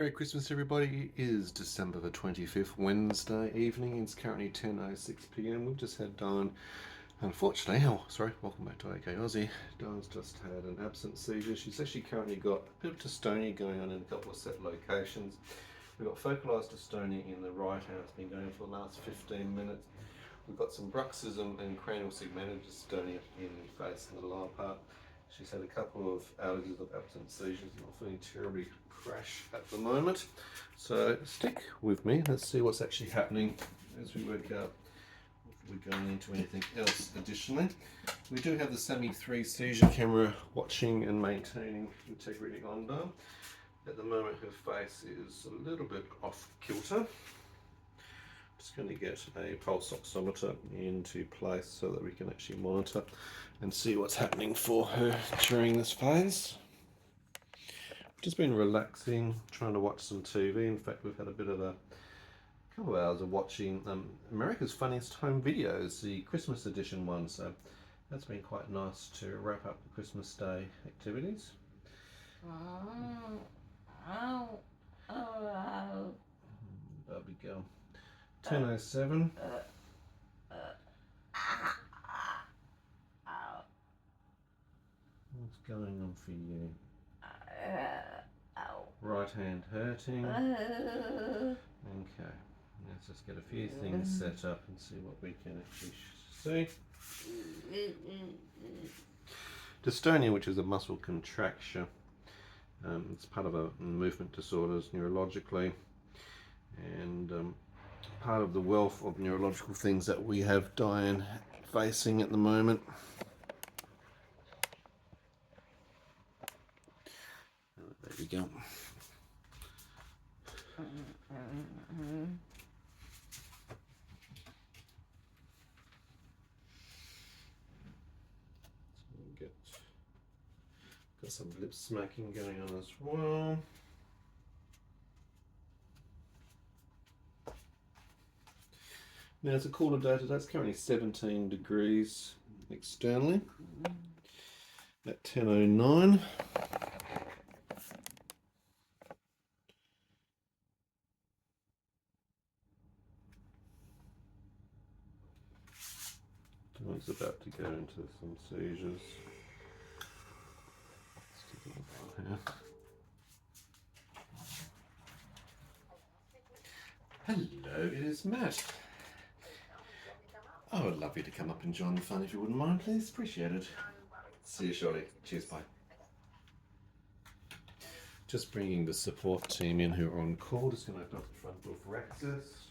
Merry Christmas, everybody. It is December the 25th, Wednesday evening. It's currently 10:06 p.m. We've just had Dyan, unfortunately, welcome back to AK Aussie. Dyan's just had an absent seizure. She's actually currently got a bit of dystonia going on in a couple of set locations. We've got focalized dystonia in the right hand. It's been going on for the last 15 minutes. We've got some bruxism and cranial segmental dystonia in the face and the lower part. She's had a couple of outages of absent seizures, not feeling terribly crash at the moment. So stick with me, let's see what's actually happening as we work out if we're going into anything else additionally. We do have the SAMI 3 seizure camera watching and maintaining integrity on them. At the moment her face is a little bit off kilter. Just going to get a pulse oximeter into place so that we can actually monitor and see what's happening for her during this phase. Just been relaxing, trying to watch some TV. In fact, we've had a bit of a couple of hours of watching America's Funniest Home Videos, the Christmas edition one. So that's been quite nice to wrap up the Christmas Day activities. Barbie girl. 10:07. What's going on for you? Right hand hurting. Okay, let's just get a few things set up and see what we can actually see. Dystonia, which is a muscle contraction, it's part of a movement disorders neurologically, and part of the wealth of neurological things that we have Dyan facing at the moment. There we go. Got some lip smacking going on as well. Now it's a cooler day today. It's currently 17 degrees externally at 10:09. Dyan's about to go into some seizures. Hello, it is Matt. I would love you to come up and join the fun if you wouldn't mind, please. Appreciate it. See you shortly. Cheers, bye. Just bringing the support team in who are on call. Just going to open up the front door for access.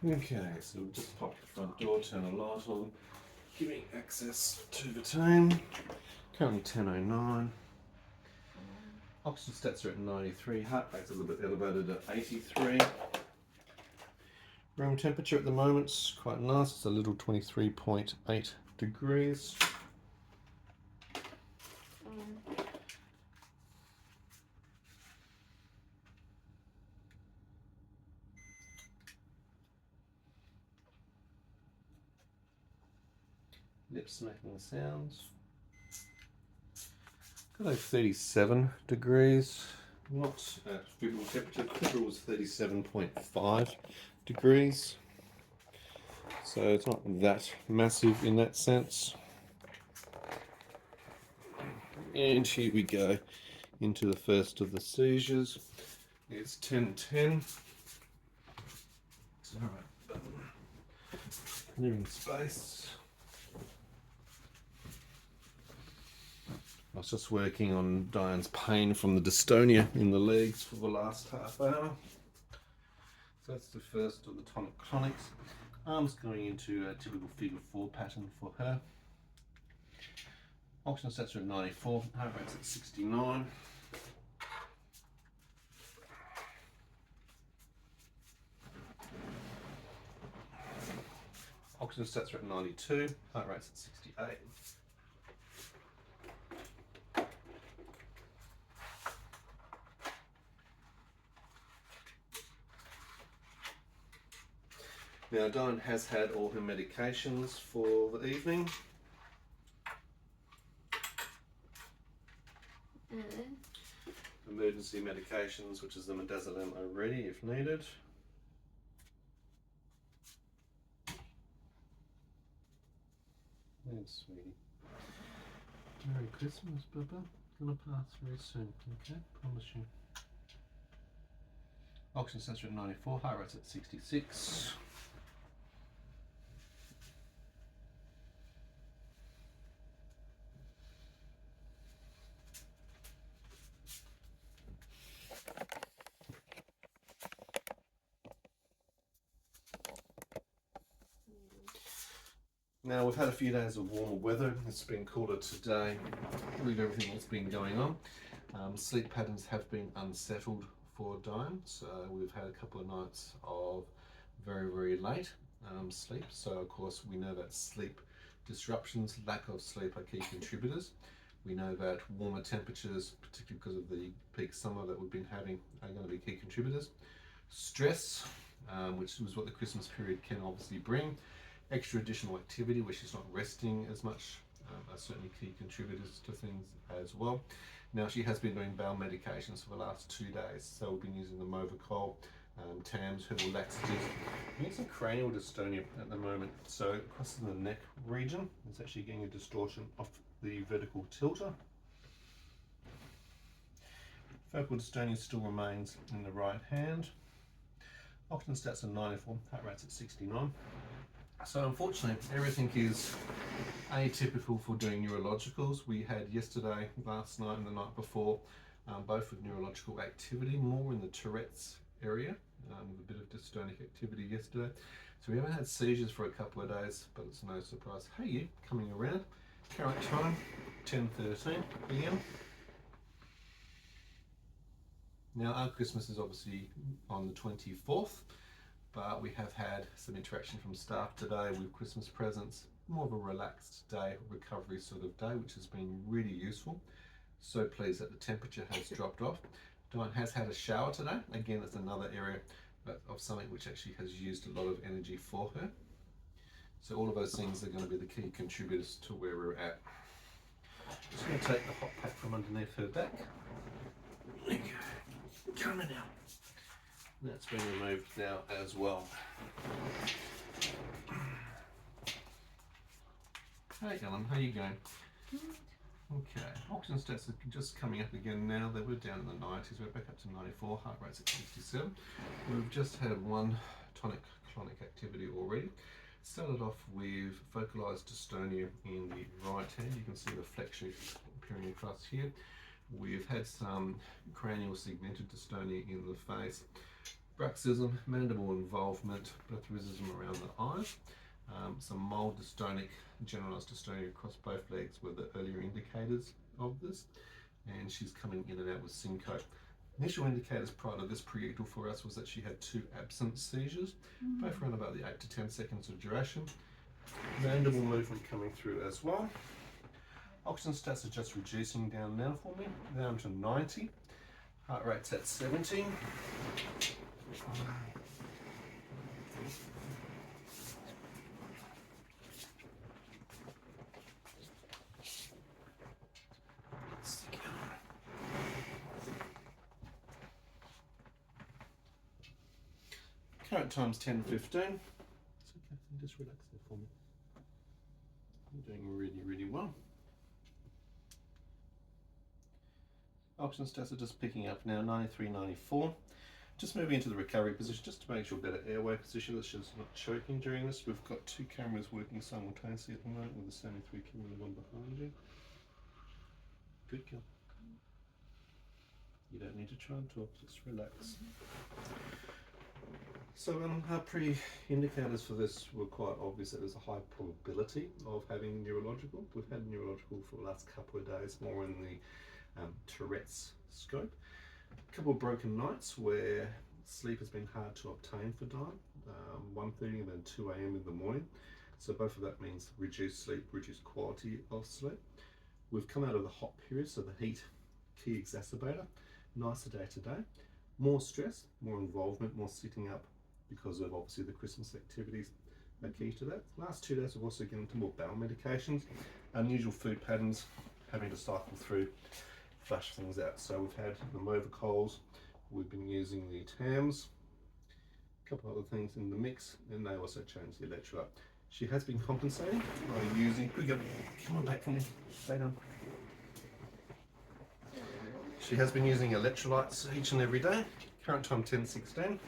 Okay, so we'll just pop the front door, turn a light on, giving access to the team. Currently 10:09. Oxygen stats are at 93, heart rate's a little bit elevated at 83. Room temperature at the moment's quite nice, it's a little 23.8 degrees. Lip smacking sounds. Got a 37 degrees, not at febrile temperature. Febrile was 37.5 degrees, so it's not that massive in that sense. And here we go into the first of the seizures. It's 10:10. All right, clearing space. I was just working on Dyan's pain from the dystonia in the legs for the last half hour. So that's the first of the Tonic-clonics. Arms going into a typical figure 4 pattern for her. Oxygen stats are at 94, heart rate's at 69. Oxygen stats are at 92, heart rate's at 68. Now Dyan has had all her medications for the evening. Emergency medications, which is the midazolam already if needed. Thanks, sweetie. Merry Christmas, Bubba. Gonna pass very soon, okay? Promise you. Oxygen sensor at 94, heart rate's at 66. Now we've had a few days of warmer weather. It's been cooler today with everything that's been going on. Sleep patterns have been unsettled for Dyan, so we've had a couple of nights of very late sleep. So of course we know that sleep disruptions, lack of sleep are key contributors. We know that warmer temperatures, particularly because of the peak summer that we've been having, are going to be key contributors. Stress, which is what the Christmas period can obviously bring. Extra additional activity where she's not resting as much are certainly key contributors to things as well. Now she has been doing bowel medications for the last 2 days, so we've been using the Movicol, TAMS, herbal laxatives. We need some cranial dystonia at the moment, so across the neck region it's actually getting a distortion of the vertical tilter. Focal dystonia still remains in the right hand. Oxygen stats are 94, heart rate's at 69. So unfortunately, everything is atypical for doing neurologicals. We had yesterday, last night and the night before, both with neurological activity, more in the Tourette's area, with a bit of dystonic activity yesterday. So we haven't had seizures for a couple of days, but it's no surprise. Hey, you coming around. Current time, 10:13 p.m. Now our Christmas is obviously on the 24th. But we have had some interaction from staff today with Christmas presents, more of a relaxed day, recovery sort of day, which has been really useful. So pleased that the temperature has dropped off. Dyan has had a shower today. Again, it's another area of something which actually has used a lot of energy for her. So all of those things are going to be the key contributors to where we're at. Just going to take the hot pack from underneath her back. There you go. Coming out. That's been removed now as well. Hey Ellen, how you going? Okay, oxygen stats are just coming up again now. They were down in the 90s, we're back up to 94, heart rate's at 67. We've just had one tonic-clonic activity already. Started off with focalized dystonia in the right hand. You can see the flex sheet appearing across here. We've had some cranial segmented dystonia in the face. Bruxism, mandible involvement, plethysism around the eyes, some mild dystonic, generalized dystonia across both legs were the earlier indicators of this, and she's coming in and out with syncope. Initial indicators prior to this pre-ictal for us was that she had 2 absent seizures, both around about the 8 to 10 seconds of duration. Mandible movement coming through as well. Oxygen stats are just reducing down now for me, down to 90. Heart rate's at 70. Current time's 10:15. It's okay, just relax there for me. You're doing really well. Oxygen stats are just picking up now, 93, 94. Just moving into the recovery position, just to make sure better airway position, that she's not choking during this. We've got 2 cameras working simultaneously at the moment with the same 3 camera one behind you. Good girl. You don't need to try and talk, just relax. So our pre-indicators for this were quite obvious that there's a high probability of having neurological. We've had neurological for the last couple of days, more in the Tourette's scope. A couple of broken nights where sleep has been hard to obtain for Dyan, 1:30 and then 2 a.m. in the morning. So both of that means reduced sleep, reduced quality of sleep. We've come out of the hot period, so the heat, key exacerbator, nicer day today. More stress, more involvement, more sitting up because of obviously the Christmas activities are key to that. Last 2 days we've also getting into more bowel medications, unusual food patterns, having to cycle through, flush things out. So we've had the Movocols, we've been using the TAMs, a couple of other things in the mix, and they also changed the electrolyte. She has been compensating by using, come on back from there, stay down. She has been using electrolytes each and every day. Current time 10:16.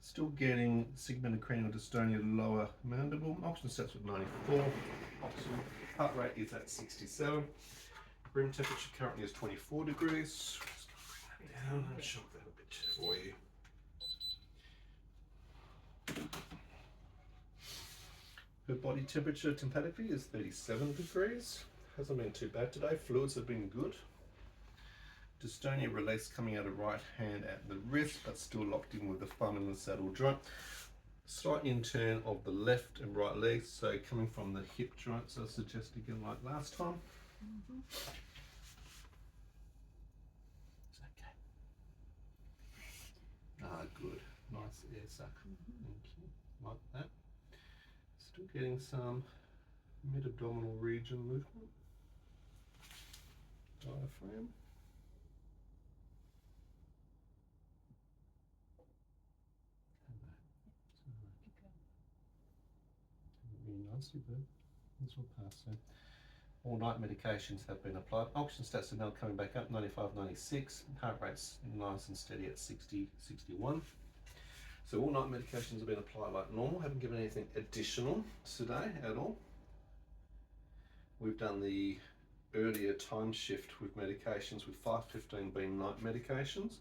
Still getting segmented cranial dystonia, lower mandible. Oxygen stats at 94. Oxygen heart rate is at 67. Room temperature currently is 24 degrees. Just bring that down and show that a bit for you. Her body temperature tympatically is 37 degrees. Hasn't been too bad today. Fluids have been good. Dystonia release coming out of right hand at the wrist, but still locked in with the thumb in the saddle joint. Slight in-turn of the left and right legs, so coming from the hip joint, so I suggest again like last time. It's okay. Ah, good. Nice air suck. Thank you. Like that. Still getting some mid-abdominal region movement. Diaphragm. Really nicely, but this will pass soon. All night medications have been applied. Oxygen stats are now coming back up, 95, 96. Heart rate's nice and steady at 60, 61. So all night medications have been applied like normal. Haven't given anything additional today at all. We've done the earlier time shift with medications, with 5:15 being night medications.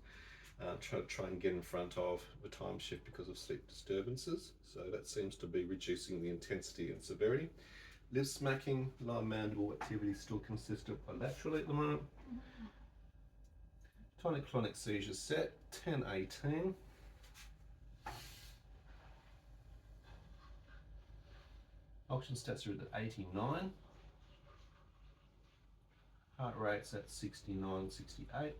Try and get in front of the time shift because of sleep disturbances. So that seems to be reducing the intensity and severity. Lip smacking, lower mandible activity still consistent bilaterally at the moment. Tonic-clonic seizures set, 10:18. Oxygen stats are at 89. Heart rate's at 69, 68.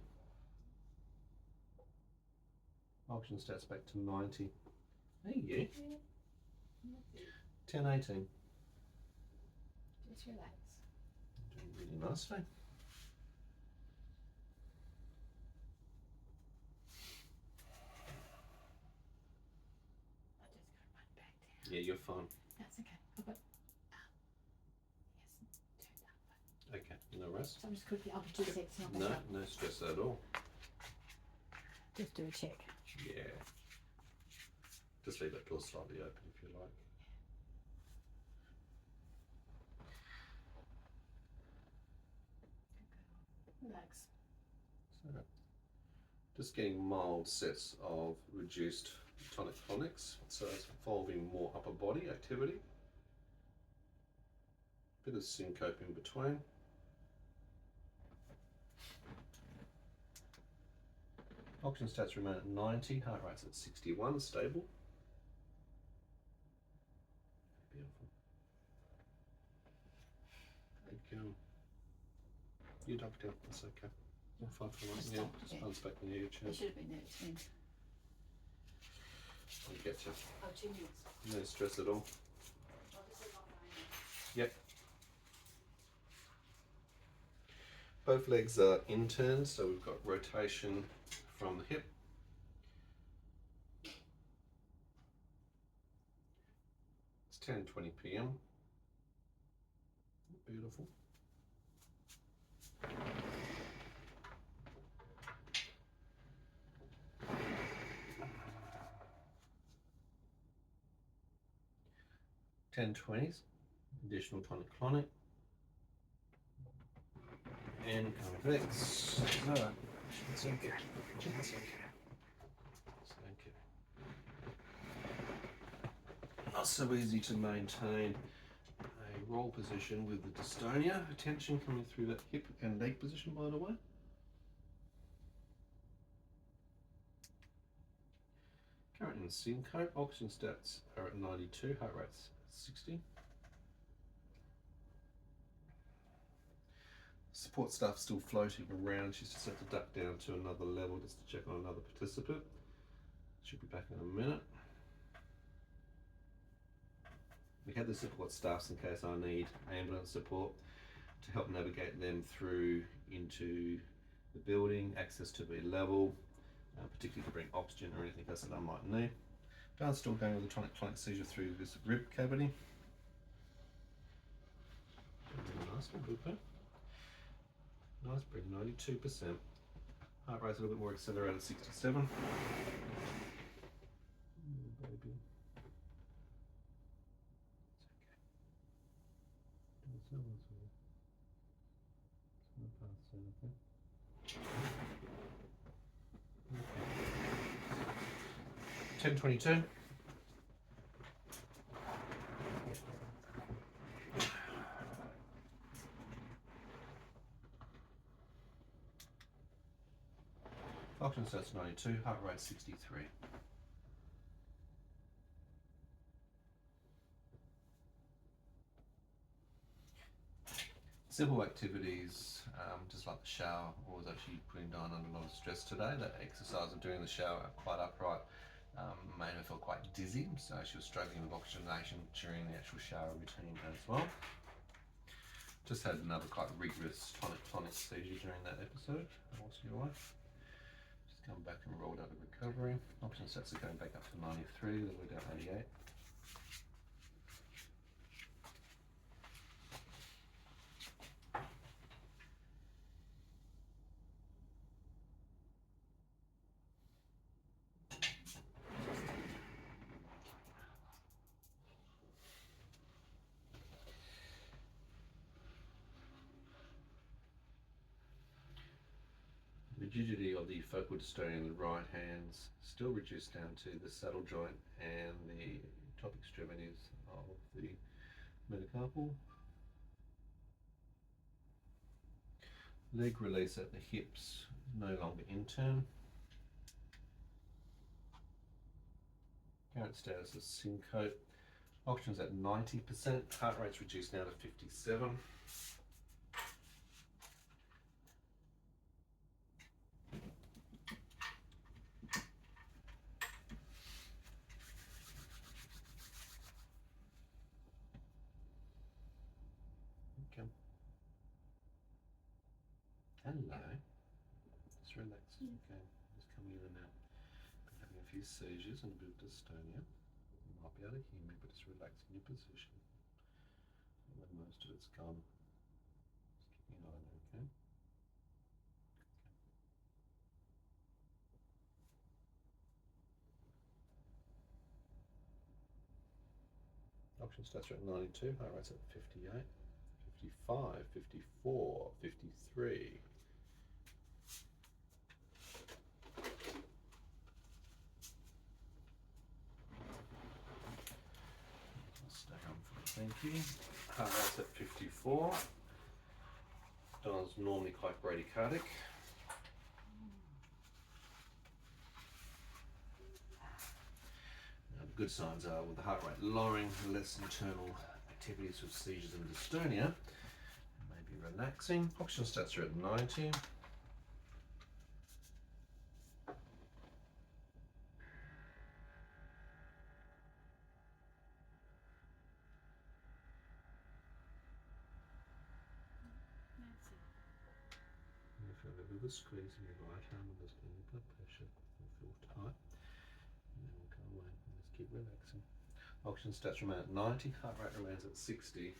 Oxygen stats back to 90. Hey, you. 10:18. Just relax. Doing really nicely. I'll just go right back down. Yeah, you're fine. That's okay. I've got yes, turned up. Okay, no rest. So I'm just quickly, I'll be 2 seconds. No, no stress at all. Just do a check. Yeah. Just leave that door slightly open if you like. Relax. So, just getting mild sets of reduced tonic-clonics, so it's involving more upper body activity. Bit of syncope in between. Oxygen stats remain at 90, heart rate's at 61, stable. Beautiful. You ducked out, that's okay. You're fine for one. Yeah, just bounce back when you get your It chance. should have been there at 10. I'll get you. Oh, 2 minutes. No stress at all. I'll just leave off my Yep. Both legs are in-turned, so we've got rotation from the hip. It's 10:20 p.m. Beautiful. (10:20s), additional tonic-clonic. And convex. No, it's okay. It's okay. It's okay. Not so easy to maintain a roll position with the dystonia. Tension coming through that hip and leg position, by the way. Current in syncope. Oxygen stats are at 92. Heart rate's 60. Support staff still floating around. She's just had to duck down to another level just to check on another participant. Should be back in a minute. We have the support staffs in case I need ambulance support to help navigate them through into the building, access to the level, particularly to bring oxygen or anything else that I might need. Dyan's still going with the tonic-clonic seizure through this rib cavity. Nice one, good pen. Nice, bring 92%. Heart rate's a little bit more accelerated, 67. Baby. It's okay. 10:22. Oxygen stats 92, heart rate 63. Simple activities, just like the shower, I was actually putting Dyan under a lot of stress today. That exercise of doing the shower quite upright made her feel quite dizzy, so she was struggling with oxygenation during the actual shower routine as well. Just had another quite rigorous tonic-clonic seizure during that episode. Aussie life. Just come back and rolled out of recovery. Oxygen stats are going back up to 93, the way down 88. Rigidity of the focal dystonia in the right hands still reduced down to the saddle joint and the top extremities of the metacarpal. Leg release at the hips no longer intern. Current status is syncope. Oxygen's at 90%. Heart rate's reduced now to 57. Hello. Just relax. Okay. Just coming in and out. Been having a few seizures and a bit of dystonia. You might be able to hear me, but just relax in your position. And when most of it's gone, just keep an eye on it, okay? Oxygen stats are at 92, heart rate's at 58, 55, 54, 53. Thank you. Heart rate's at 54. Dyan's normally quite bradycardic. Now, the good signs are with the heart rate lowering, less internal activities with seizures and dystonia, maybe relaxing. Oxygen stats are at 90. Feel a bit of a squeeze in your right arm and there's any blood pressure. You'll feel tight. And then we'll go away and just keep relaxing. Oxygen stats remain at 90, heart rate remains at 60.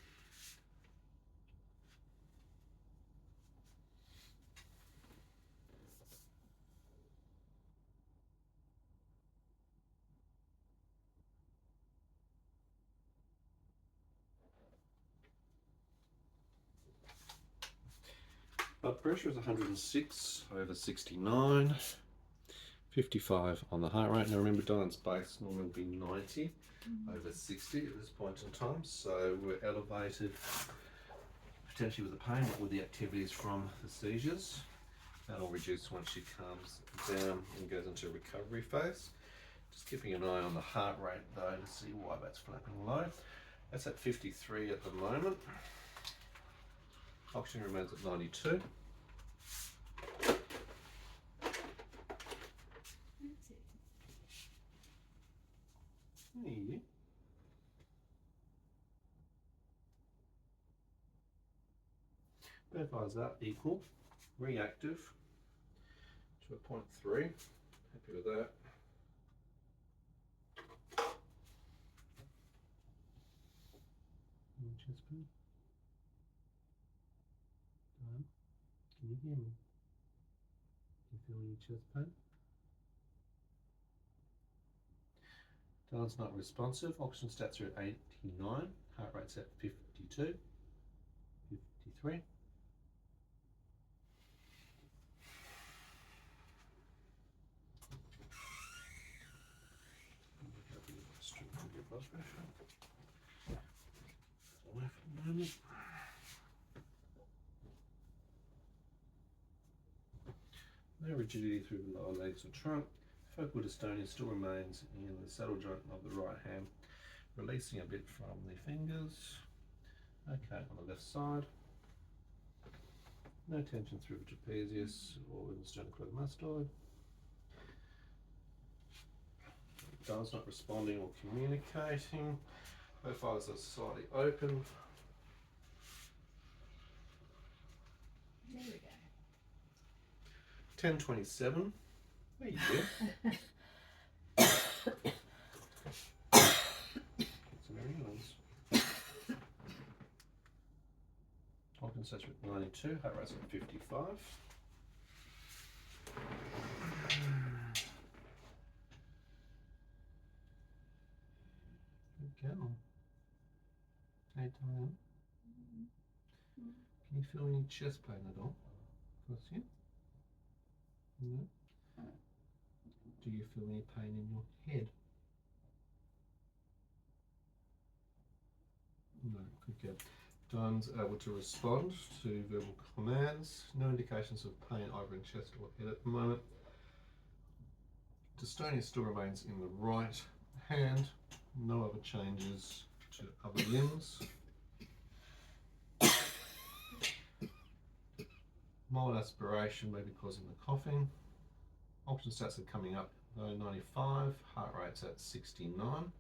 Blood pressure is 106 over 69, 55 on the heart rate. Now remember, Dyan's base normally would be 90 over 60 at this point in time, so we're elevated potentially with the pain, but with the activities from the seizures. That'll reduce once she calms down and goes into recovery phase. Just keeping an eye on the heart rate though to see why that's flapping low. That's at 53 at the moment. Oxygen remains at 92. Yeah. Both eyes are equal, reactive to a 0.3. Happy with that. Chest pain. Can you hear me? Do you feel any chest pain? Dyan's not responsive. Oxygen stats are at 89. Heart rate's at 52, 53. Your blood pressure. Away for a moment. No rigidity through the lower legs or trunk. Focal dystonia still remains in the saddle joint of the right hand, releasing a bit from the fingers. Okay, on the left side. No tension through the trapezius or in the sternocleidomastoid. Dyan's not responding or communicating. Both eyes are slightly open. There we go. 10:27. There you go. Some neurons. Oxygen saturation at 92. Heart rate's at 55. Good girl. Hey, Dyan. Can you feel any chest pain at all? Across here? No? Do you feel any pain in your head? No, good girl. Dyan's able to respond to verbal commands. No indications of pain either in chest or head at the moment. Dystonia still remains in the right hand. No other changes to other limbs. Mild aspiration may be causing the coughing. Oxygen stats are coming up, 95. Heart rate's at 69.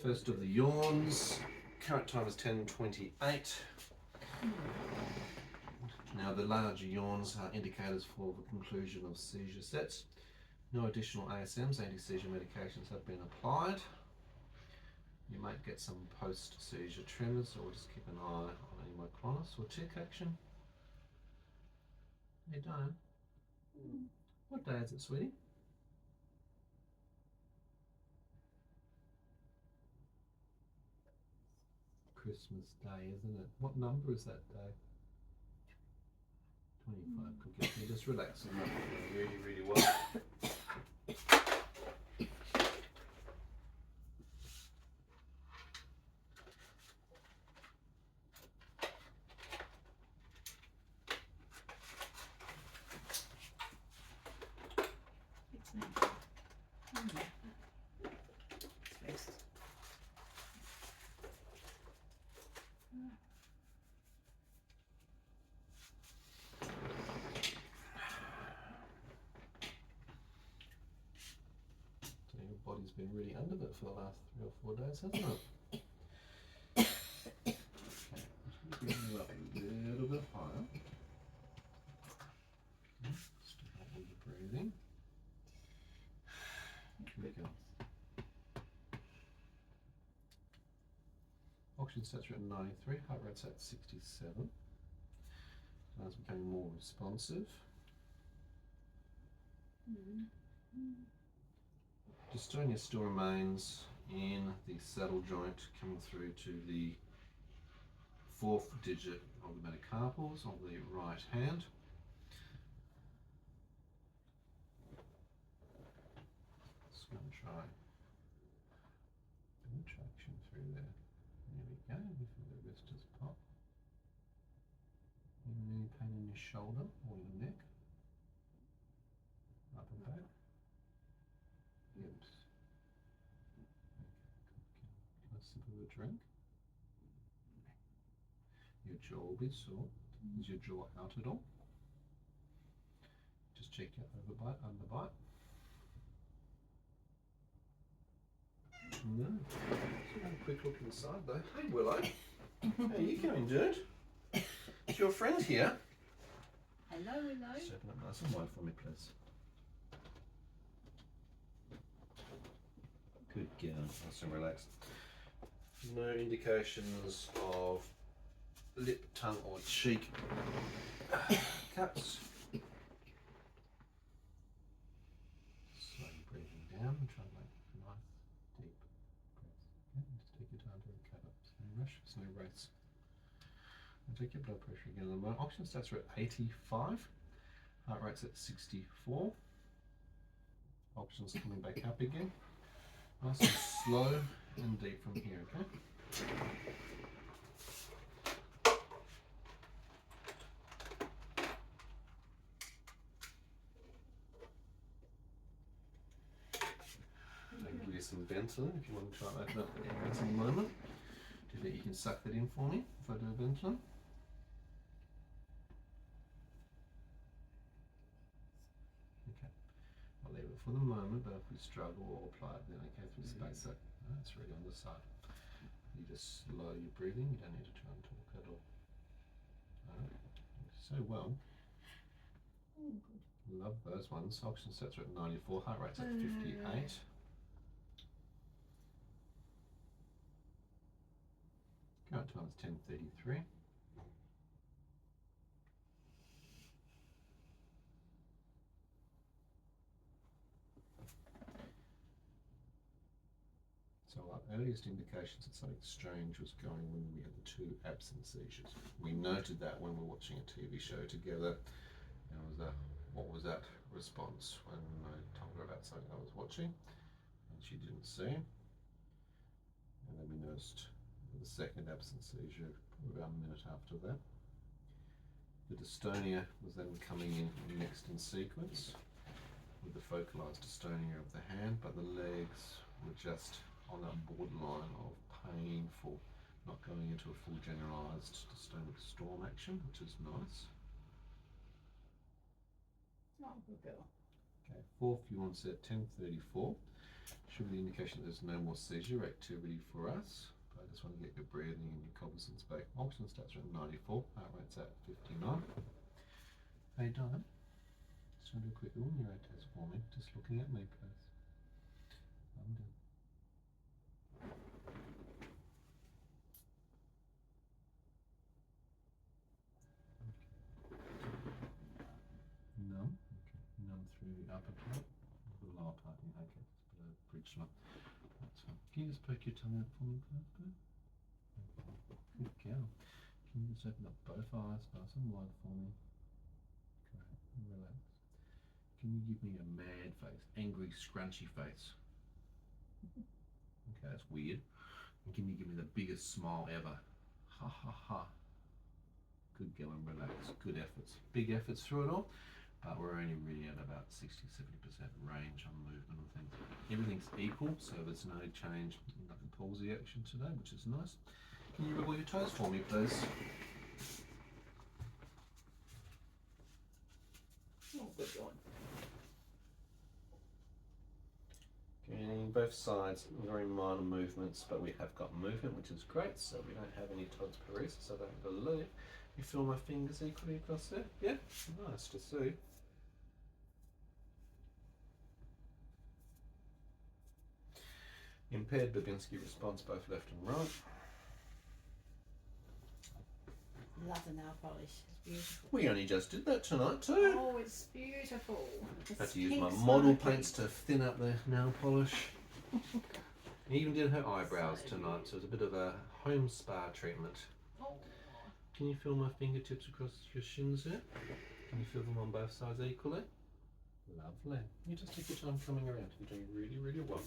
First of the yawns. Current time is 10:28. Now the larger yawns are indicators for the conclusion of seizure sets. No additional ASMs, anti-seizure medications have been applied. You might get some post-seizure tremors, or just keep an eye on any myoclonus or tick action. Hey Dyan, what day is it, sweetie? Christmas Day, isn't it? What number is that day? 25. Good girl. You just relax and really, really well. It's me. It's fixed. So your body's been really under it for the last 3 or 4 days, hasn't it? Okay, just bring you up a little bit higher. Just to help with the breathing. Here we go. Oxygen stats are at 93, heart rate's at 67. Now it's becoming more responsive. Dystonia still remains in the saddle joint, coming through to the 4th digit of the metacarpals of the right hand. Just going to try contraction through there. There we go. We feel the wrist just pop. Any pain in your shoulder or your neck? Up and back. Hips. Okay. Can I sip of a drink? Your jaw will be sore. Is your jaw out at all? Just check your overbite, underbite. No. Let's have a quick look inside though. Hey Willow. How you going, dude? Is your friend here? Hello, hello. Just open up nice and wide for me, please. Good girl. Nice and relaxed. No indications of lip, tongue or cheek cuts. Slowly breathing down and try to make nice deep breaths. Okay, just take your time to recover. There's no rush, there's no race. And take your blood pressure again in a moment. Oxygen stats are at 85. Heart rate's at 64. Oxygen's coming back up again. Nice and slow and deep from here, okay? I'll give you some Ventolin if you want to try and open up the airways in a moment. Do you think you can suck that in for me if I do a Ventolin? Okay. I'll leave it for the moment, but if we struggle, we'll apply it then, okay, through the spacer. That's really on the side. You just slow your breathing, you don't need to try and talk at all. Alright, so well. Love those ones. Oxygen sets are at 94, heart rate's at 58. Current time is 10:33. So our earliest indications that something strange was going when we had the 2 absent seizures. We noted that when we were watching a TV show together. And what was that response when I told her about something I was watching and she didn't see? And then we noticed the second absent seizure probably about a minute after that. The dystonia was then coming in next in sequence with the focalized dystonia of the hand, but the legs were just on that borderline of painful, not going into a full generalized dystonic storm action, which is nice. Oh, good girl. Okay, fourth view onset 10:34. Should be the indication that there's no more seizure activity for us. But I just want to get your breathing and your cognizance back. Oxygen stats are at 94, heart rate's at 59. Hey Dyan, just want to do a quick little neuro test for me. Just looking at me, please. I'm done. Numb. Okay. Numb through the upper part, the lower part. Yeah, okay. It's below the bridge line. That's fine. Can you just poke your tongue out for me, please, babe? Okay. Good girl. Can you just open up both eyes nice and wide for me? Great. Relax. Can you give me a mad face, angry, scrunchy face? Okay, that's weird. And can you give me the biggest smile ever? Ha ha ha. Good girl and relax. Good efforts. Big efforts through it all. But we're only really at about 60-70% range on movement and things. Everything's equal, so there's no change, nothing palsy action today, which is nice. Can you wiggle your toes for me, please? Oh, good one. Okay, both sides, very minor movements, but we have got movement, which is great, so we don't have any todd's paresis, I don't believe. You feel my fingers equally across there? Yeah? Nice to see. Impaired Babinski response both left and right. Love the nail polish. It's beautiful. We only just did that tonight too. Oh, it's beautiful. It's Had to use my pink model sparkly. paints to thin up the nail polish. Even did her eyebrows So tonight, so it was a bit of a home spa treatment. Oh. Can you feel my fingertips across your shins there? Can you feel them on both sides equally? Lovely. You just take your time coming around. You're doing really, really well.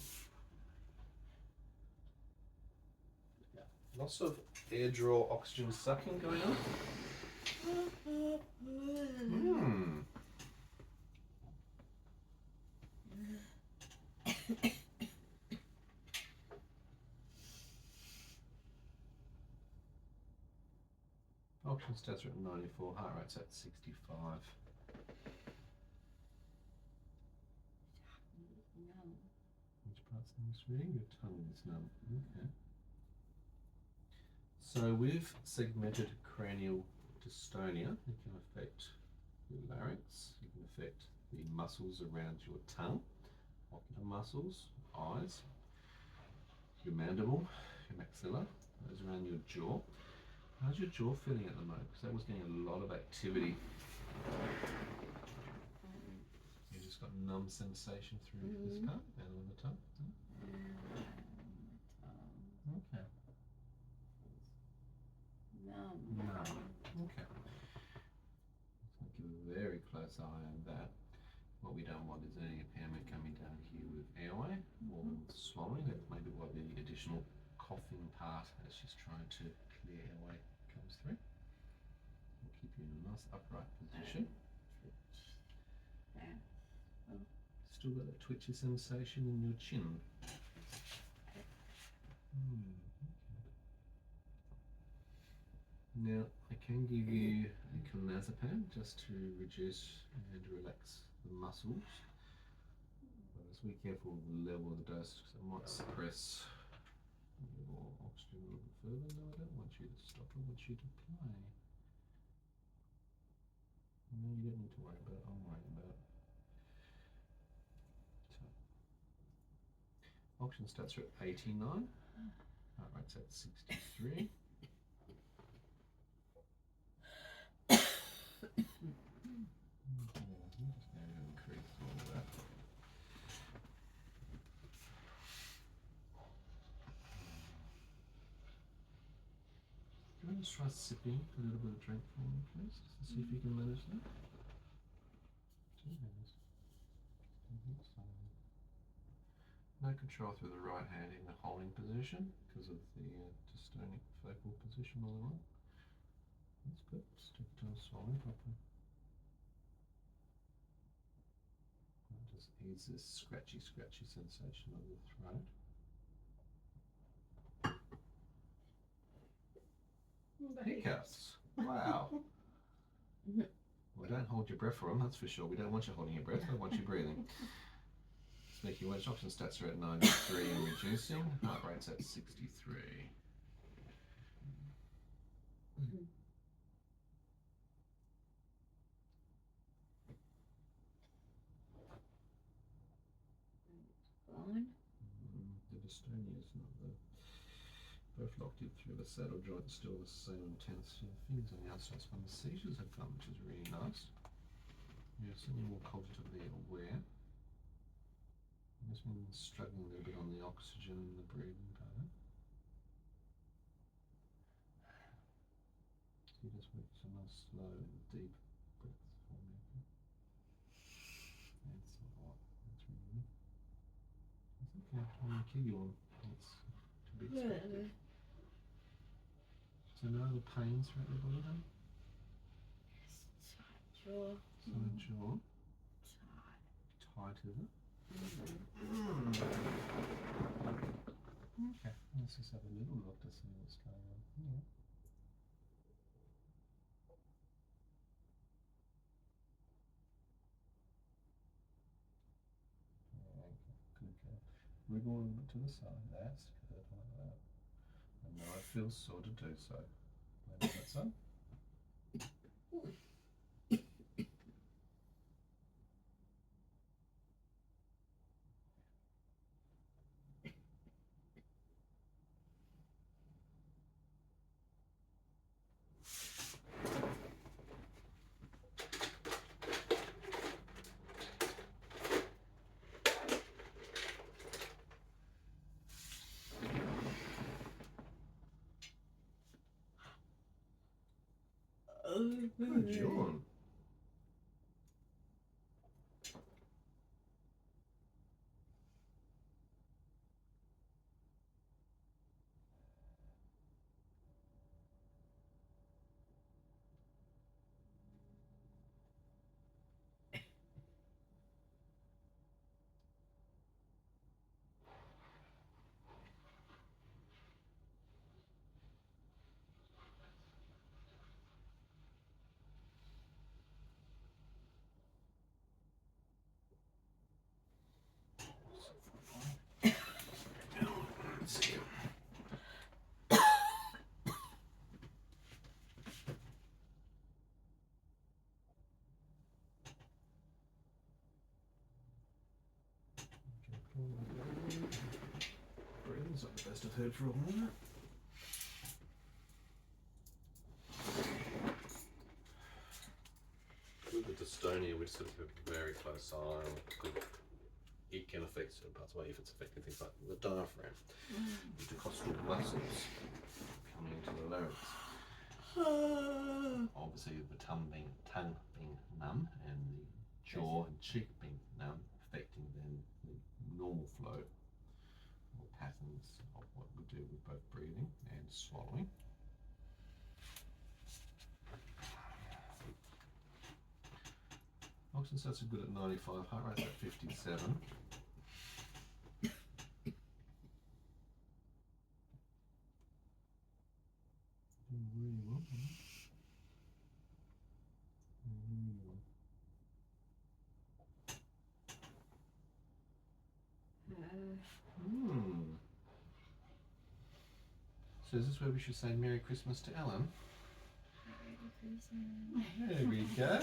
Lots of air draw oxygen sucking going on. Oxygen stats are at 94, heart rate's at 65. No. Which part's most reading? Your tongue is numb. Okay. So with segmented cranial dystonia, it can affect your larynx, it can affect the muscles around your tongue, ocular muscles, eyes, your mandible, your maxilla, those around your jaw. How's your jaw feeling at the moment? Because that was getting a lot of activity. You just got numb sensation through this part and on the tongue. Okay. No. Okay. Let's keep a very close eye on that. What we don't want is any impairment coming down here with airway or swallowing. That may be why the additional coughing part as she's trying to clear airway comes through. We'll keep you in a nice upright position. Still got that twitchy sensation in your chin. Now, I can give you a clonazepam just to reduce and relax the muscles. But just be careful of the level of the dose because it might suppress your oxygen a little bit further. No, I don't want you to stop, I want you to play. No, you don't need to worry about it, I'm worrying about it. So, oxygen starts at 89, heart rate's at 63. I'm just going to increase all of that. Do you want to try sipping a little bit of drink for me, please? Just to see if you can manage that. 2 hands. No control through the right hand in the holding position because of the dystonic focal position all the way. That's good. Just take your time swallowing properly. Just ease this scratchy sensation of the throat. Hiccups. Wow. Well, don't hold your breath for them, that's for sure. We don't want you holding your breath, we want you breathing. Sneaky wedge, oxygen stats are at 93 and reducing. Heart rate's at 63. The dystonia is not the. Both locked in through the saddle joint, still the same intensity. The fingers on the outside when the seizures have gone, which is really nice. You're certainly more cognitively aware. I've just been struggling a little bit on the oxygen and the breathing part. So you just work some nice slow and deep breaths for me. That's a lot. That's really good. That's okay. I'm going to kill you on. That's to be expected. So no other pains throughout your body, then? Yes, tight jaw. Side jaw. Tight, is it? Okay, let's just have a little look to see what's going on here. Okay. Wriggle a little bit to the side. That's good, like that. And now it feels sore to do so. Maybe that's so. Good, John. heard for a while. With the dystonia, we just got to keep a very close eye on it. It can affect certain parts of the body if it's affecting things like the diaphragm, intercostal muscles coming into the larynx. Obviously, the tongue being numb and the jaw and cheek being numb, affecting then the normal flow or patterns of what we do with both breathing and swallowing. Oxygen stats are good at 95, heart rate's at 57. Doing really well. Really well. So is this where we should say Merry Christmas to Ellen? Merry Christmas. There we go.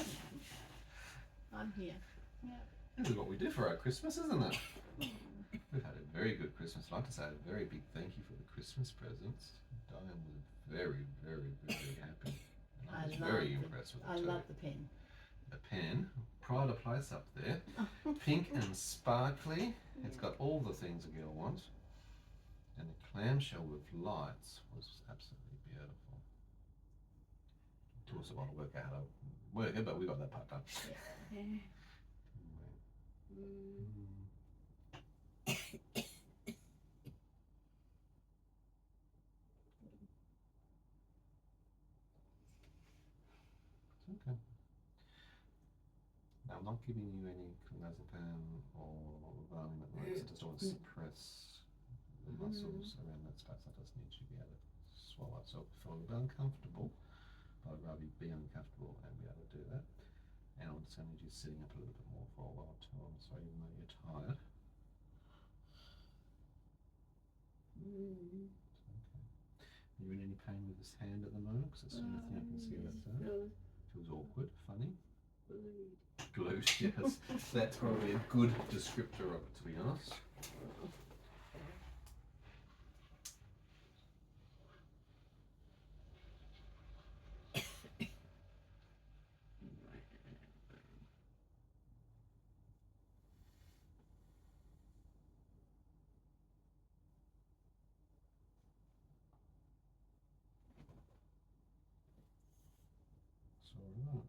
I'm here. Yeah. This is what we do for our Christmas, isn't it? We've had a very good Christmas. I'd like to say a very big thank you for the Christmas presents. Dyan was very, very, very happy. And I was very impressed with it. I love the pen. The pen, pride of place up there. Pink and sparkly. It's got all the things a girl wants. And the clamshell with lights was absolutely beautiful. It took us a while to work out how to work it, but we got that part done. Yeah. It's okay. Now I'm not giving you any clonazepam or Valium at the moment, I just don't want to suppress the muscles around that space. I just need you to be able to swallow it. So if you feel a bit uncomfortable, I'd rather you be uncomfortable and be able to do that. And I'm just going to need you sitting up a little bit more for a while too. I'm sorry, even though you're tired. Okay. Are you in any pain with this hand at the moment? Because it's the only thing I can see that's there. Feels awkward, funny. Glued, yes. That's probably a good descriptor of it, to be honest. So, right.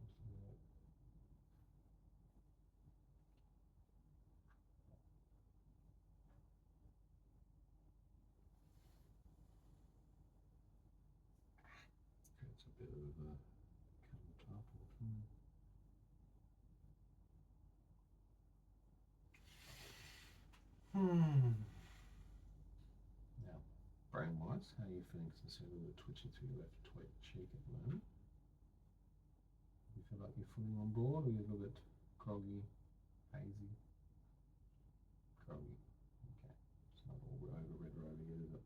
Okay, it's a bit of a countertop. Now, brain-wise, how are you feeling? Because I see a little bit twitching through your left cheek at the moment. You feel like you're fully on board, or you're a little bit groggy, hazy? Groggy. Okay. It's not all over red or over yet, is it?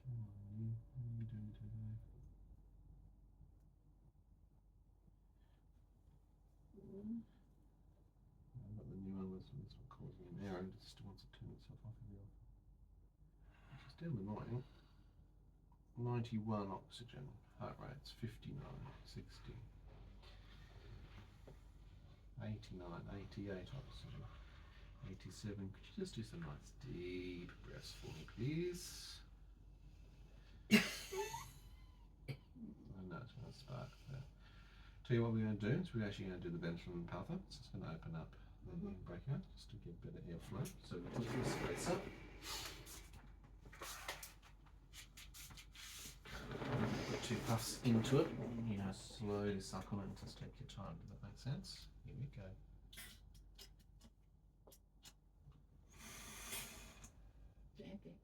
Come on, you. What are you doing today? I've got the new one, this one causing an error, it just wants to turn itself off every often. Which is still annoying. 91 oxygen, heart rate's 59, 60, 89, 88 oxygen, 87. Could you just do some nice deep breaths for me, please? I know it's going to spark there. Tell you what we're going to do is we're actually going to do the ventral puffer. It's just going to open up the brachial just to get better airflow. So we put this space up. Put 2 puffs into it. You know, slowly suck on it and just take your time. Does that make sense? Here we go. Gently.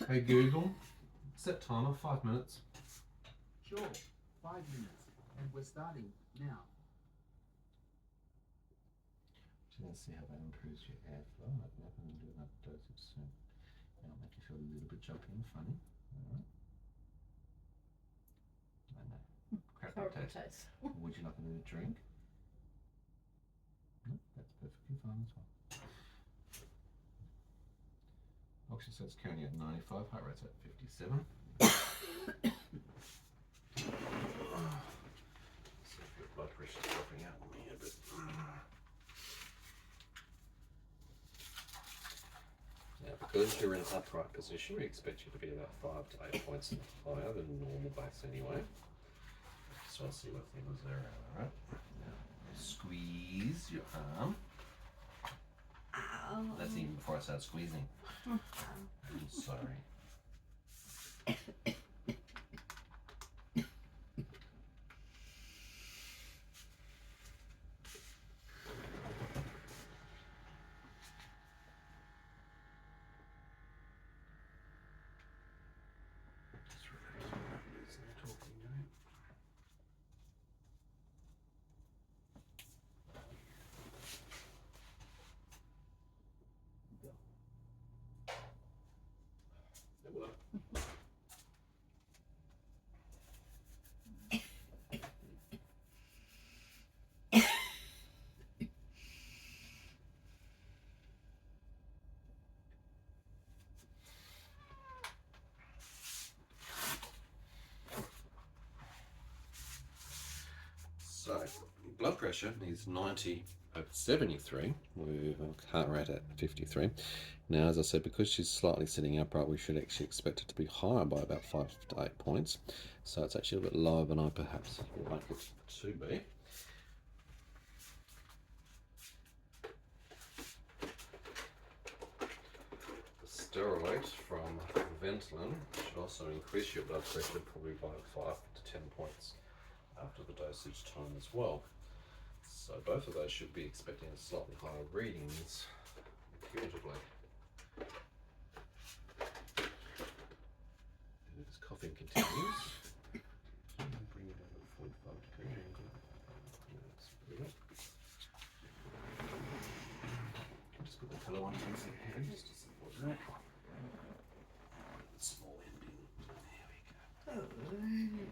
Hey Google, set timer 5 minutes. Sure, 5 minutes, and we're starting now. Just going to see how that improves your airflow. I'm going to do another dosage soon. It'll make you feel a little bit jumpy and funny. I know. Crap Horrible taste. taste. Would you like another drink? No, that's perfectly fine as well. Oxygen says currently at 95, heart rate's at 57. See if your blood pressure's dropping out on me a bit. Now, because you're in an upright position, we expect you to be about 5 to 8 points higher than normal base anyway. So I'll see what things there are, alright? Now, squeeze your arm. Ow. That's even before I start squeezing. I'm sorry. Just relax my eyelids and talking to you. It worked. So, blood pressure is 90 over 73 with a heart rate at 53. Now, as I said, because she's slightly sitting upright, we should actually expect it to be higher by about 5 to 8 points. So it's actually a bit lower than I perhaps would like it to be. The steroid from Ventolin should also increase your blood pressure probably by 5 to 10 points after the dosage time as well. So both of those should be expecting a slightly higher readings intuitively. And as coughing continues, bring it over to 45 degree angle. That's brilliant. Just put the pillow on against the hand just to support that. Small ending. There we go.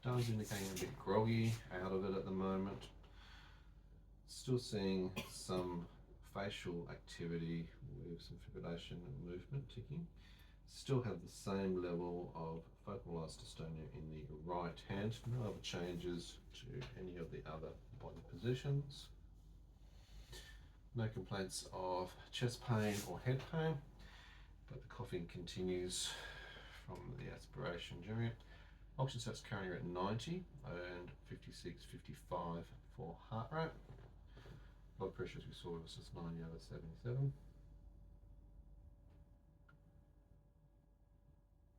Dyan's indicating a bit groggy, out of it at the moment. Still seeing some facial activity with some fibrillation and movement ticking. Still have the same level of focalized dystonia in the right hand. No other changes to any of the other body positions. No complaints of chest pain or head pain, but the coughing continues from the aspiration during it. Oxygen sats currently at 90 and 56, 55 for heart rate. Blood pressure, as we saw, was just 90 over 77.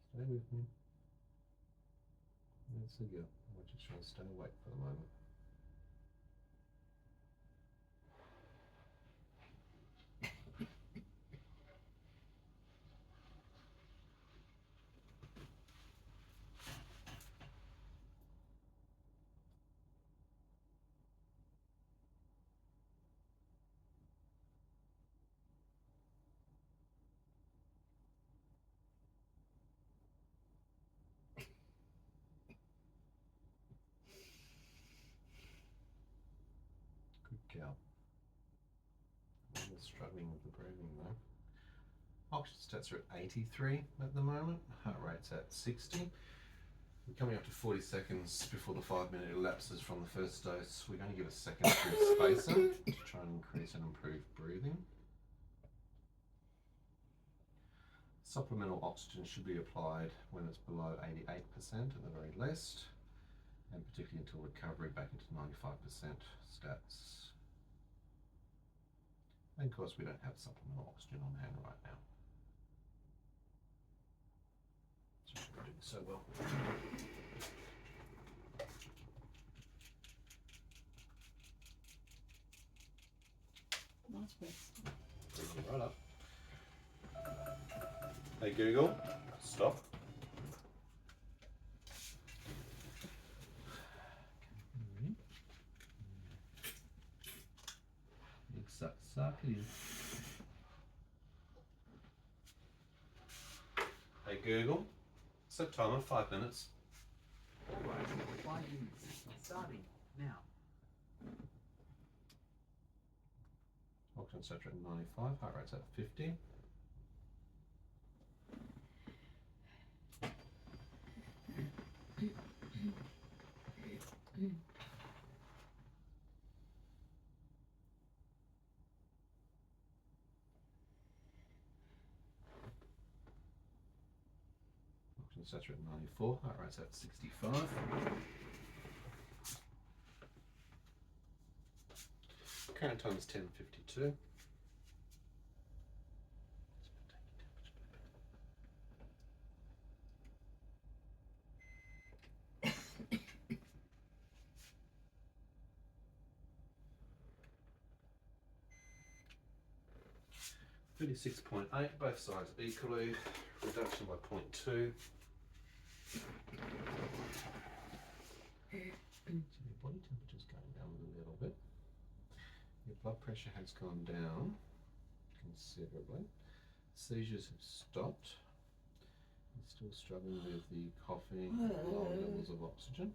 Stay with me. That's a go. I'm just trying to stay awake for the moment. Good girl. I'm struggling with the breathing though. Oxygen stats are at 83 at the moment. Heart rate's at 60. We're coming up to 40 seconds before the 5-minute elapses from the first dose. We're going to give a second spacer to try and increase and improve breathing. Supplemental oxygen should be applied when it's below 88% at the very least, and particularly until recovery back into 95% stats. And of course we don't have supplemental oxygen on hand right now. So we're doing so well. Nice breath. Bring it right up. Hey Google, stop. Big sucks. Suck it in. Hey Google, set timer 5 minutes. Alright, 5 minutes. Starting now. Oxygen saturated at 95, heart rate's at 50. Oxygen saturated at 94, heart rate's at 65. Current time is 10:52. 36.8, both sides equally, reduction by 0.2. So your body temperature's going down a little bit. Your blood pressure has gone down considerably. Seizures have stopped. You're still struggling with the coughing and low levels of oxygen.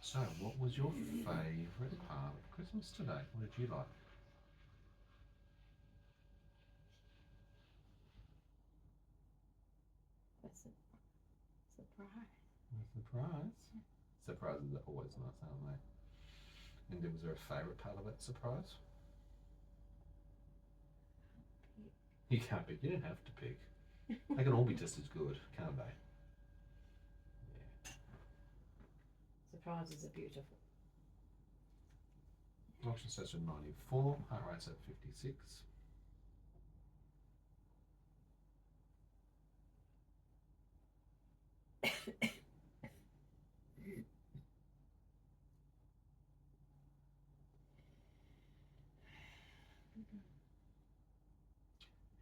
So, what was your favourite part of Christmas today? What did you like? That's a surprise. A surprise? Surprises are always nice, aren't they? And was there a favourite part of that surprise? You can't pick. You don't have to pick. They can all be just as good, can't they? Surprises are beautiful. Oxygen saturation 94, heart rate's at 56.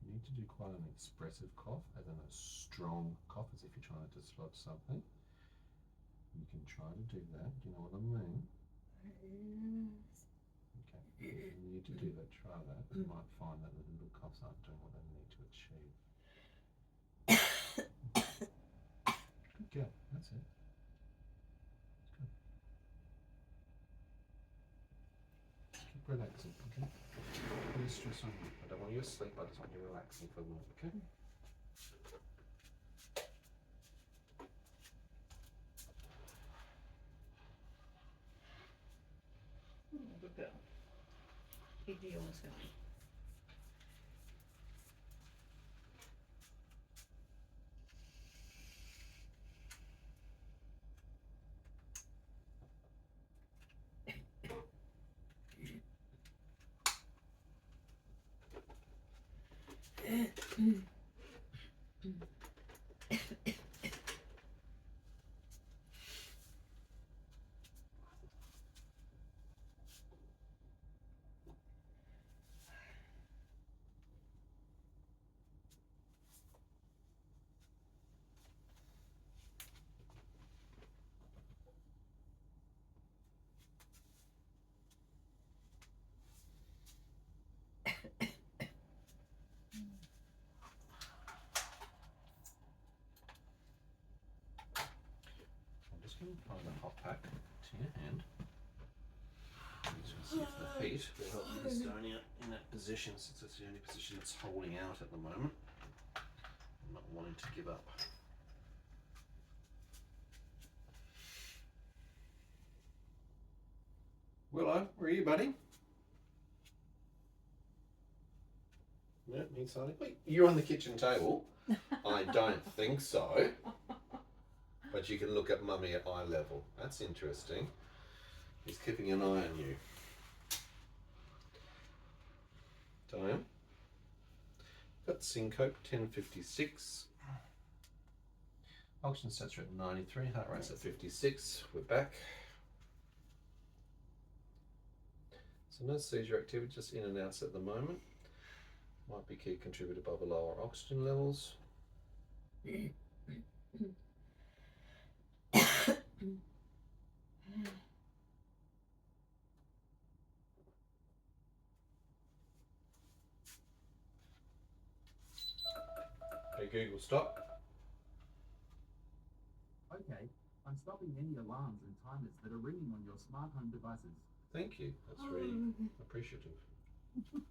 You need to do quite an expressive cough, as in a strong cough, as if you're trying to dislodge something. You can try to do that. Do you know what I mean? Okay. If you need to do that, try that. You might find that the little coughs aren't doing what they need to achieve. Good girl. That's it. That's good. Just keep relaxing, okay? Put your stress on you. I don't want you asleep, I just want you relaxing for a moment, okay? Good girl. Keep the yours going. I'm just going to apply the hot pack to your hand. See if the heat will help the dystonia in that position, since it's the only position it's holding out at the moment. I'm not wanting to give up. Willow, where are you, buddy? No, he's silent. Wait, you're on the kitchen table? I don't think so. But you can look at mummy at eye level. That's interesting. He's keeping an eye on you. Dyan. Got syncope 10:56. Oxygen saturated at 93, heart rate's at 56. We're back. So no seizure activity, just in and outs at the moment. Might be key contributor by the lower oxygen levels. Google stop. Okay, I'm stopping any alarms and timers that are ringing on your smart home devices. Thank you. That's really appreciative. I'm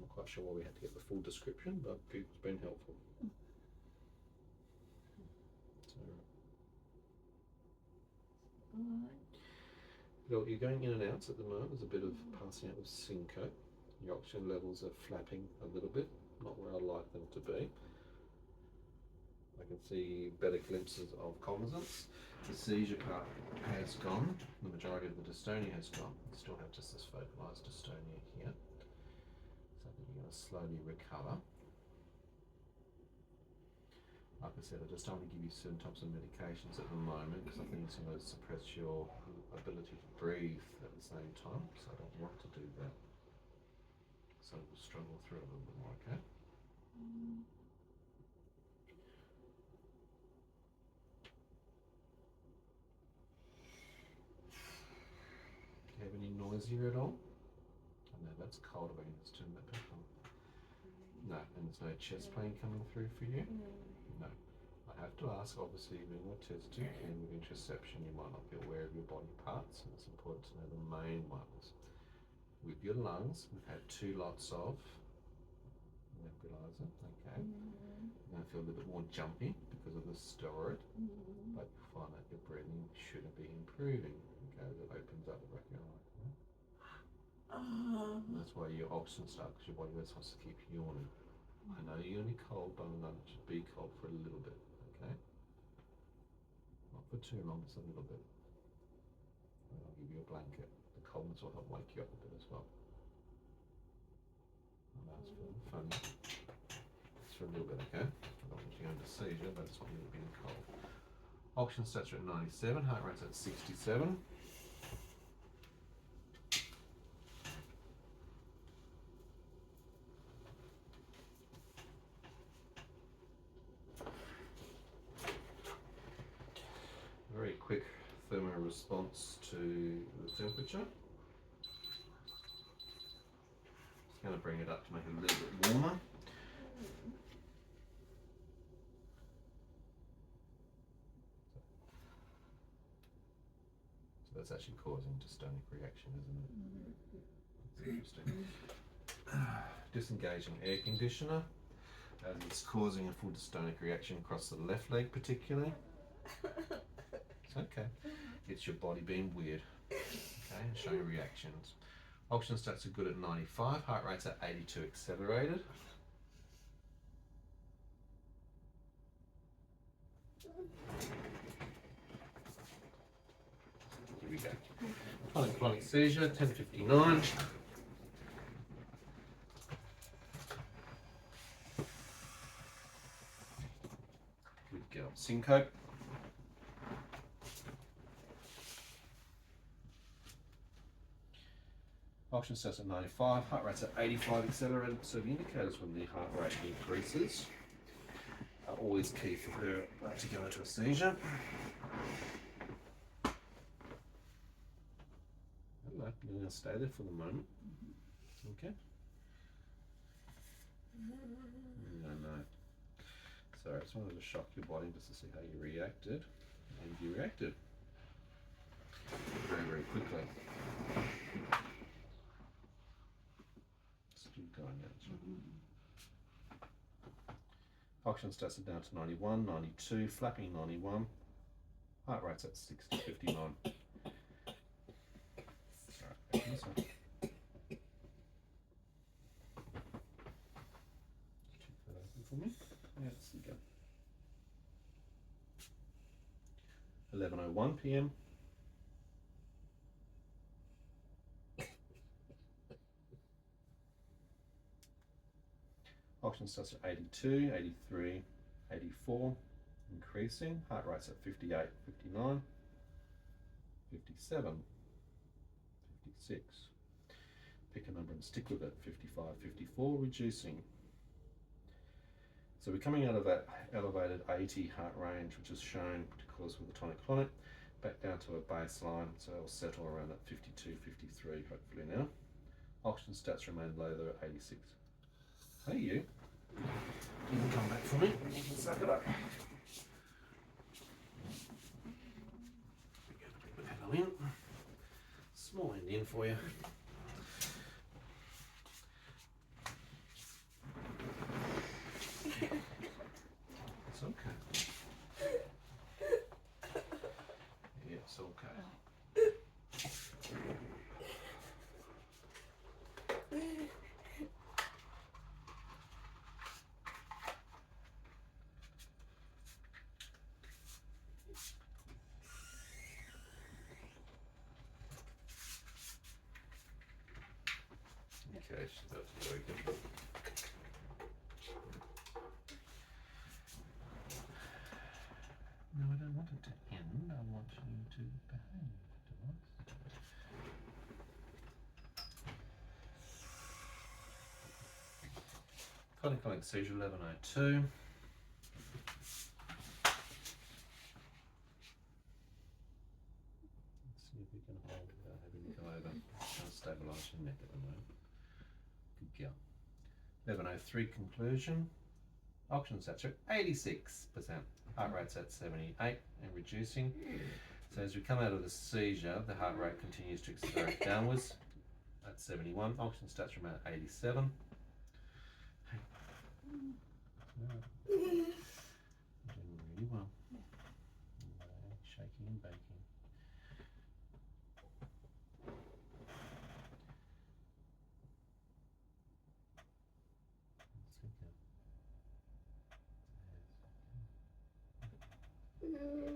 not quite sure why we had to get the full description, but Google's been helpful. So, you're going in and out at the moment. There's a bit of passing out of syncope. Your oxygen levels are flapping a little bit, not where I'd like them to be. I can see better glimpses of cognizance. The seizure part has gone. The majority of the dystonia has gone. You still have just this focalized dystonia here. So I think you're going to slowly recover. Like I said, I just don't want to give you certain types of medications at the moment because I think it's going to suppress your ability to breathe at the same time. So I don't want to do that. So we'll struggle through a little bit more, okay? Do you have any nausea at all? I know that's cold when it's turned that back on. No, and there's no chest pain coming through for you? No. I have to ask, obviously, being autistic and with interoception, you might not be aware of your body parts, and it's important to know the main ones. With your lungs, we've had 2 lots of nebulizer, okay? You're going to feel a little bit more jumpy because of the steroid, but you'll find that your breathing shouldn't be improving, okay? It opens up the bronchial. That's why your oxygen starts, because your body just wants to keep yawning. I know you're only cold, but I know it should be cold for a little bit, okay? Not for too long, just a little bit. And I'll give you a blanket. The coldness will help wake you up a bit as well. I know it's feeling funny. It's for a little bit, okay? I don't want you going to seizure, but it's when you're being cold. Oxygen stats are at 97, heart rate's at 67. Very quick thermal response to the temperature. Just going to bring it up to make it a little bit warmer. So that's actually causing dystonic reaction, isn't it? That's interesting. Disengaging air conditioner, as it's causing a full dystonic reaction across the left leg particularly. It's okay. It's your body being weird. Okay, and showing reactions. Oxygen stats are good at 95, heart rate's at 82 accelerated. Here we go. Tonic-clonic seizure, 10:59. Good girl. Syncope. Oxygen stats at 95, heart rate's at 85 accelerated, so the indicators when the heart rate increases are always key for her to go into a seizure. Hello, you're going to stay there for the moment. Okay. No. Sorry, I just wanted to shock your body just to see how you reacted. And you reacted very, very quickly. Oxygen stats are down to 91, 92, flapping 91, heart rate's at 60, 59. Alright, this one. Check that open for me. Yeah, let's go. 11:01 p.m. Oxygen stats are 82, 83, 84, increasing. Heart rate's at 58, 59, 57, 56. Pick a number and stick with it. 55, 54, reducing. So we're coming out of that elevated 80 heart range, which is shown to cause with the tonic-clonic, back down to a baseline, so it'll settle around that 52, 53, hopefully now. Oxygen stats remain low, they're at 86. Hey you, You can come back for me. You can suck it up. Get a bit of hello in. Small end in for you. It's okay. Yeah, it's okay. Okay, she's about to go again. No, I don't want it to end. I want you to behave, device. Clonic Seizure 1102. Let's see if we can hold without having to go over. Trying to stabilise your neck at the moment. Good girl. 1103 conclusion. Oxygen saturate 86%. Heart rate's at 78 and reducing. So as we come out of the seizure, the heart rate continues to accelerate downwards at 71. Oxygen stats remain at 87. You're doing really well. Shaking and baking.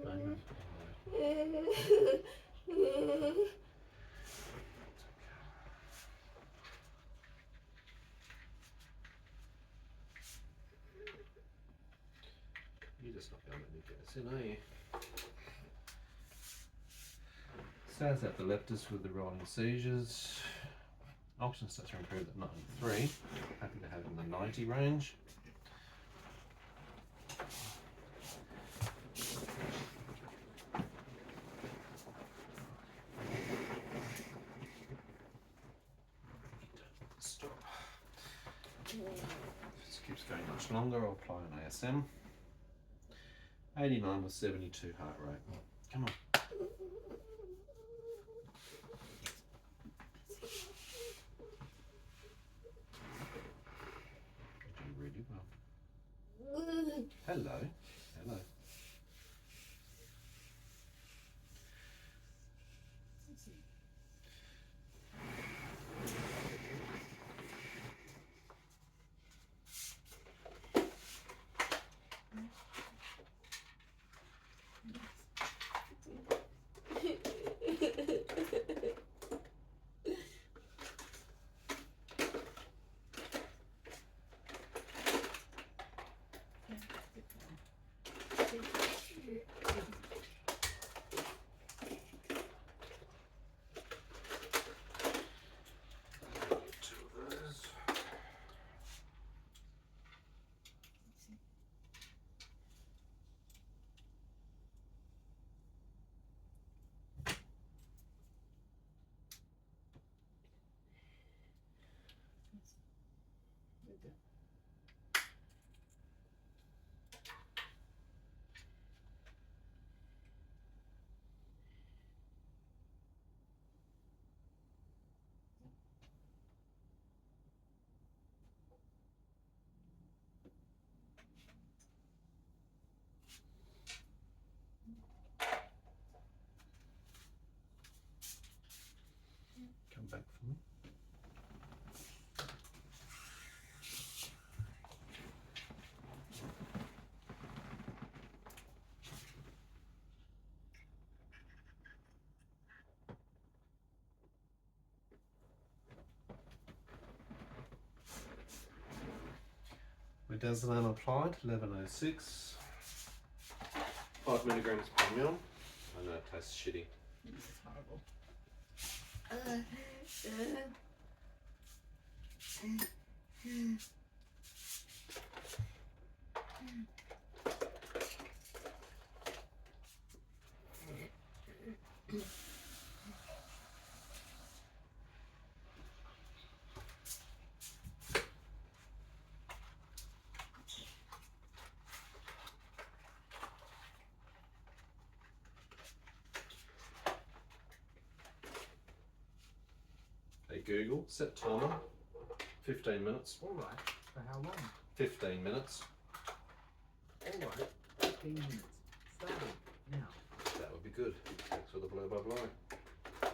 I know. You're just not going to let me get us in, are you? Stands at the leftist with the rolling seizures. Oxygen stats are improved at 93. Happy to have it in the 90 range. Stop. If this keeps going much longer, I'll apply an ASM. 89 with 72 heart rate. Come on. You're doing really well. Hello. Hello. Come back for me. Midazolam applied, 1106. 5 milligrams per ml. I know it tastes shitty. It's horrible. Google, set timer, 15 minutes. All right. For how long? 15 minutes. All right. 15 minutes. Starting now. That would be good. Thanks for the blow by blow. I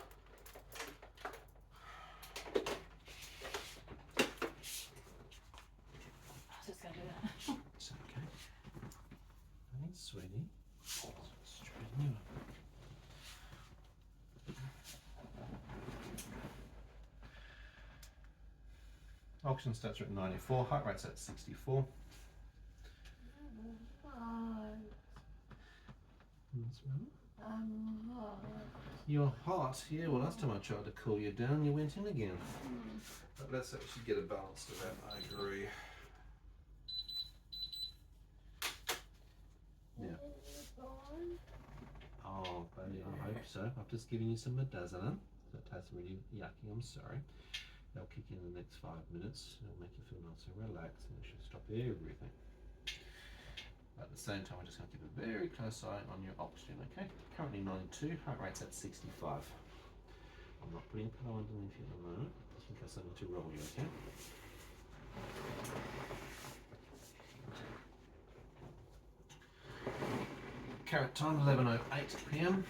was just going to do that. It's okay. Thanks, sweetie. Straighten you up. Oxygen stats are at 94, heart rate's at 64. I'm hot. You're hot? Yeah, well last time I tried to cool you down, you went in again. But let's actually get a balance to that, I agree. Yeah. Oh, buddy, I hope so. I've just given you some midazolam. That tastes really yucky, I'm sorry. They'll kick in the next 5 minutes. It'll make you feel nice and relaxed and it should stop everything. At the same time, we're just going to keep a very close eye on your oxygen, okay? Currently 92, heart rate's at 65. I'm not putting a pillow underneath you at the moment, just in case I need to roll you, okay? Carrot time, 11:08 p.m.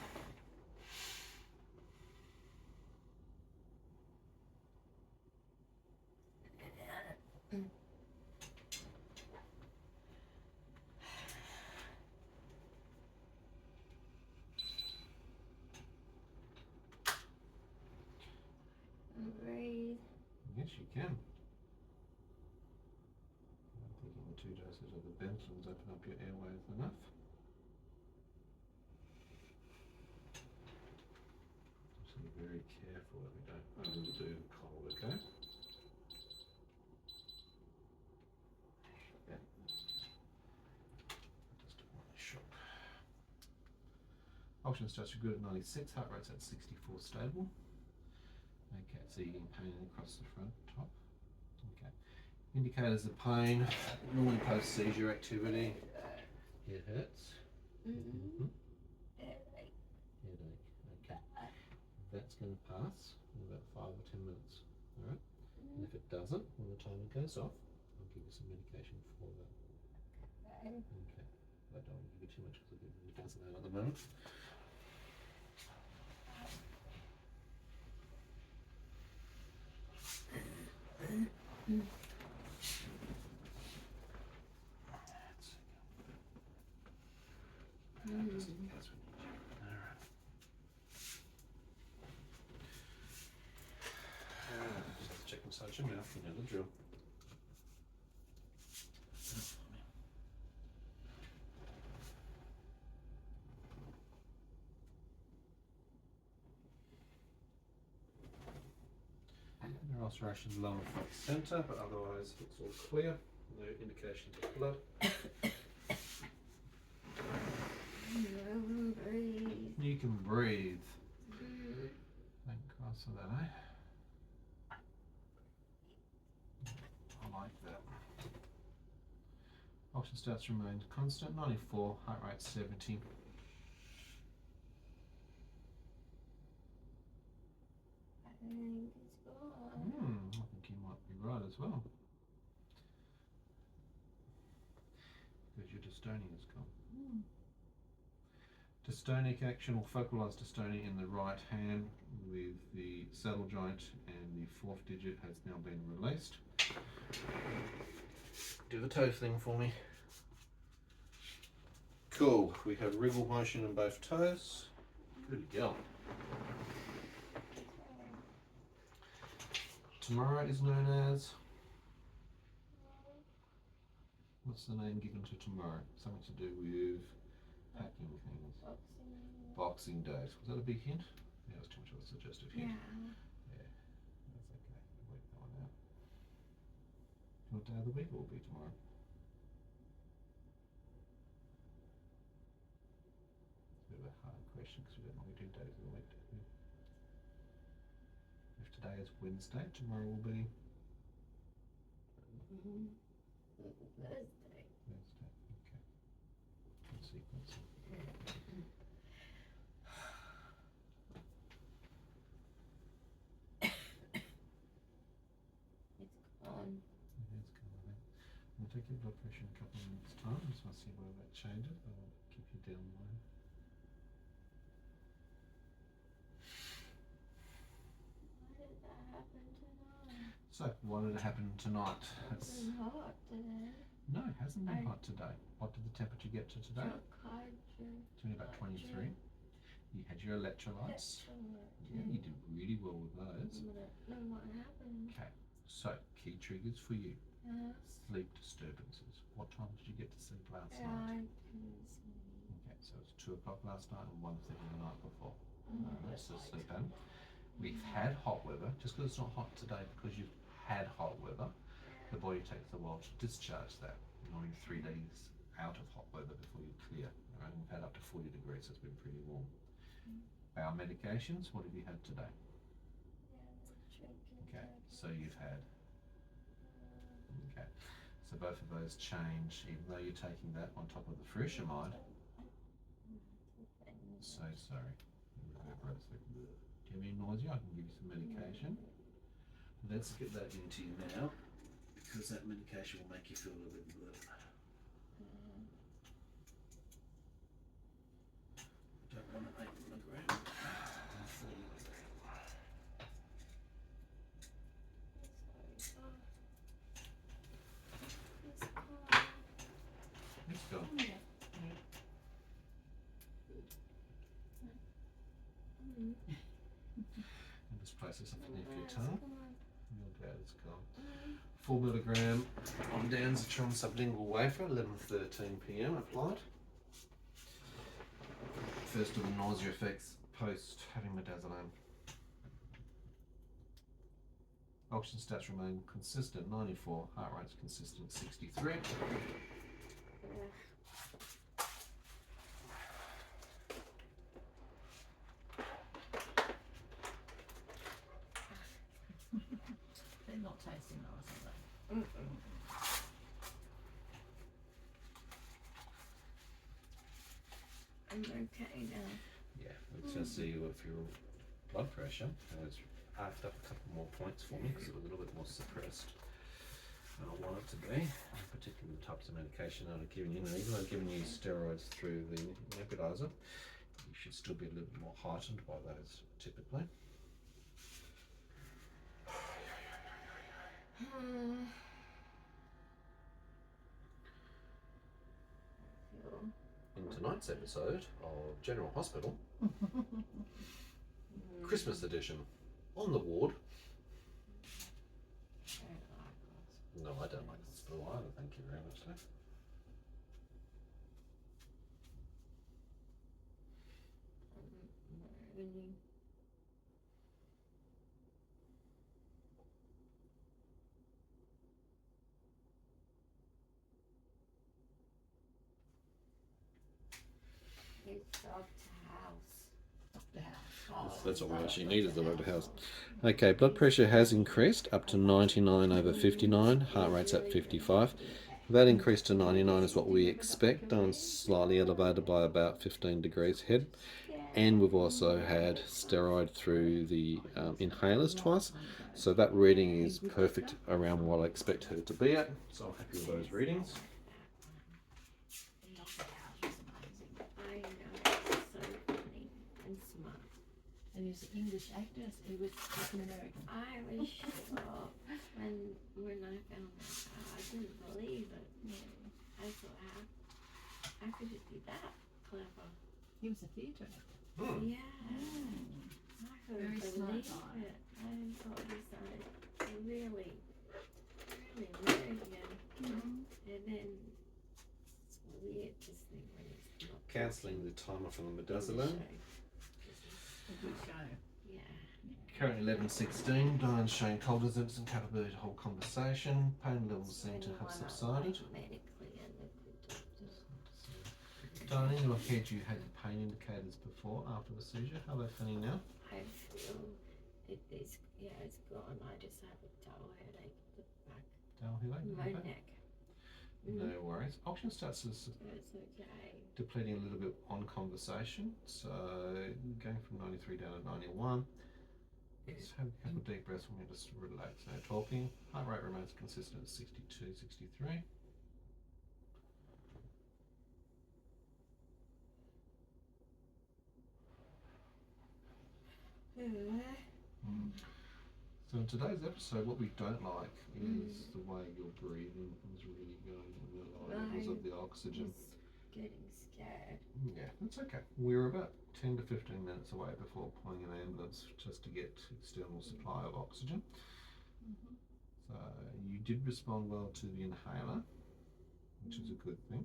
Breathe. Yes, you can. I'm thinking the 2 doses of the Bentons open up your airways enough. Just be very careful that we don't overdo the cold, okay? Yeah. Just don't want to shock. Oxygen stats are good at 96, heart rate's at 64 stable. Okay, so you're getting pain across the front, top. Okay. Indicators of pain, normally post-seizure activity. Head hurts. Mm-hmm. Headache. Okay. That's going to pass in about 5 or 10 minutes. Alright? And if it doesn't, when the timer goes off, I'll give you some medication for that. Okay. I don't want to give you too much because I'll give you dazzling at the moment. Just in case we need you. Alright. Just check inside your mouth, you know the drill. There are ulcerations lower front centre, but otherwise it's all clear. No indications of blood. Breathe. You can breathe. Thank Christ for that, eh? I like that. Oxygen stats remained constant, 94, heart rate 70. I think it's gone. I think you might be right as well. Because your dystonia is gone. Dystonic action or focalized dystonia in the right hand with the saddle joint and the 4th digit has now been released. Do the toe thing for me. Cool, we have wriggle motion in both toes. Good girl. Tomorrow is known as... What's the name given to tomorrow? Something to do with packing things. Boxing Day. Was that a big hint? Yeah, it was too much of a suggestive hint. Yeah, that's okay. I'll work that one out. What day of the week it will be tomorrow? It's a bit of a hard question because we don't normally do days of the week, do we? If today is Wednesday, tomorrow will be Thursday. Wednesday. Okay. Good sequence. change it. I'll keep you down low. Why did that happen tonight? So, why did it happen tonight? It's been hot today. No, it hasn't been hot today. What did the temperature get to today? It's only about 23. You had your electrolytes. Yeah, you did really well with those. I don't know what happened. Okay, so key triggers for you. Yes. Sleep disturbances. What time did you get to sleep last night? Okay, so it was 2 o'clock last night and 1:30 the night before. That's the sleep pattern. We've had hot weather. Just because it's not hot today, because you've had hot weather, the body takes a while to discharge that. You know, 3 days out of hot weather before you clear. Right? We've had up to 40 degrees, so it's been pretty warm. Our medications, what have you had today? Okay, so you've had. Okay, so both of those change, even though you're taking that on top of the furosemide. So sorry. Do you have any nausea? I can give you some medication. Let's get that into you now, because that medication will make you feel a little bit good. Don't want to 8 milligram. Let's go. And this places underneath your tongue. Your dad is gone. 4 milligram on Danzatron sublingual wafer, 11:13 p.m. applied. First of the nausea effects post having midazolam. Oxygen stats remain consistent, 94. Heart rate's consistent, 63. They're not tasting nice, are they? I'm okay now. Yeah, we're going to see you with your blood pressure. It was asked up a couple more points for me because it was a little bit more suppressed than I want it to be, particularly the types of medication that I've given you. And even though I've given you steroids through the nebulizer, you should still be a little bit more heightened by those typically. In tonight's episode of General Hospital, Christmas edition, on the ward. No, I don't like hospital either, thank you very much, sir. That's what we actually need, is the Dr. House. Okay, blood pressure has increased up to 99/59, heart rate's at 55. That increase to 99 is what we expect, and slightly elevated by about 15 degrees head. And we've also had steroid through the inhalers twice, so that reading is perfect around what I expect her to be at, so I'm happy with those readings. And he was an English actor, he was an American. I was shocked when I found that out. I didn't believe it. Yeah. I thought, how could it be that clever? He was a theatre actor. Yeah. I couldn't believe it. I thought he sounded really, really American. And then it's weird this thing when it's not Cancelling the timer from the midazolam. A good show. Yeah. Currently 11:16. Dyan's showing coldness and capability to hold conversation. Pain levels seem to have subsided. Dyan, in your head you had pain indicators before, after the seizure. How are they feeling now? I feel it's gone. I just have a dull headache at the back. Dull headache? My neck. No worries. Oxygen starts to It's okay. depleting a little bit on conversation, so going from 93 down to 91. Just have a couple of deep breaths when we just relax, no talking. Heart rate remains consistent at 62, 63. So in today's episode, what we don't like is the way your breathing is really going in the levels of the oxygen. Getting scared. Yeah, that's okay. We're about 10 to 15 minutes away before pulling an ambulance just to get external supply of oxygen. So you did respond well to the inhaler, which is a good thing.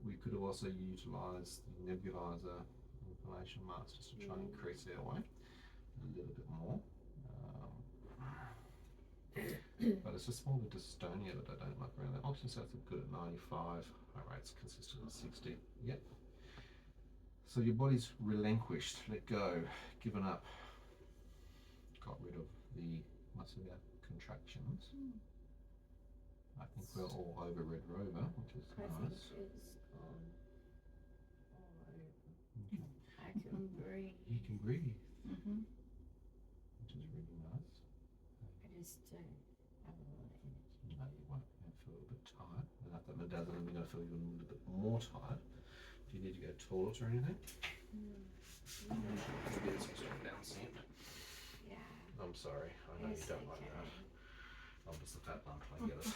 We could have also utilised the nebulizer inhalation mask just to try and increase airway a little bit more. But it's just more the dystonia that I don't like around that. Oxygen stats are good at 95, heart rate's consistent at 60. Yep. So your body's relinquished, let go, given up, got rid of the muscular contractions. I think we're all over Red Rover, which is nice. I can breathe. You can breathe, which is really nice. I just don't have a lot of energy. No, you won't. You feel a bit tired. And after bedazzling, you're going to feel even a little bit more tired. Do you need to go to toilet or anything? Maybe it's extra down scent. Yeah. I'm sorry. I know you don't like that. I'm just a fat lump. I get it.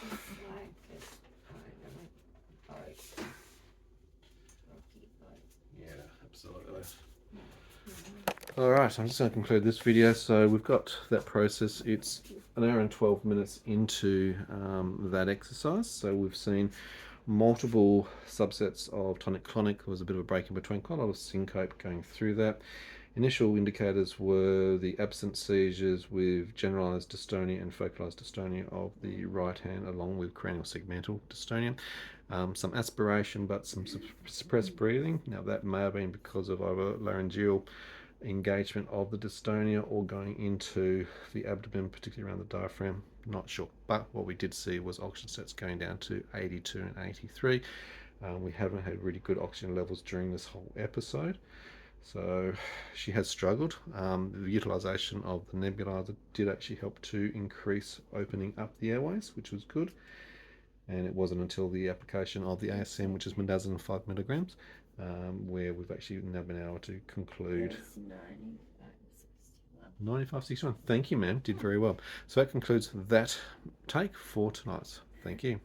Like it. Yeah, absolutely. Alright, I'm just going to conclude this video. So we've got that process. It's an hour and 12 minutes into that exercise. So we've seen multiple subsets of tonic-clonic. There was a bit of a break in between, quite a lot of syncope going through that. Initial indicators were the absent seizures with generalized dystonia and focalized dystonia of the right hand, along with cranial segmental dystonia. Some aspiration, but some suppressed breathing. Now that may have been because of either laryngeal engagement of the dystonia or going into the abdomen, particularly around the diaphragm. Not sure, but what we did see was oxygen stats going down to 82 and 83. We haven't had really good oxygen levels during this whole episode, so she has struggled. The utilization of the nebulizer did actually help to increase opening up the airways, which was good. And it wasn't until the application of the ASM, which is midazolam 5 milligrams, where we've actually now been able to conclude. 95-61. Thank you, ma'am. Did very well. So that concludes that take for tonight. Thank you.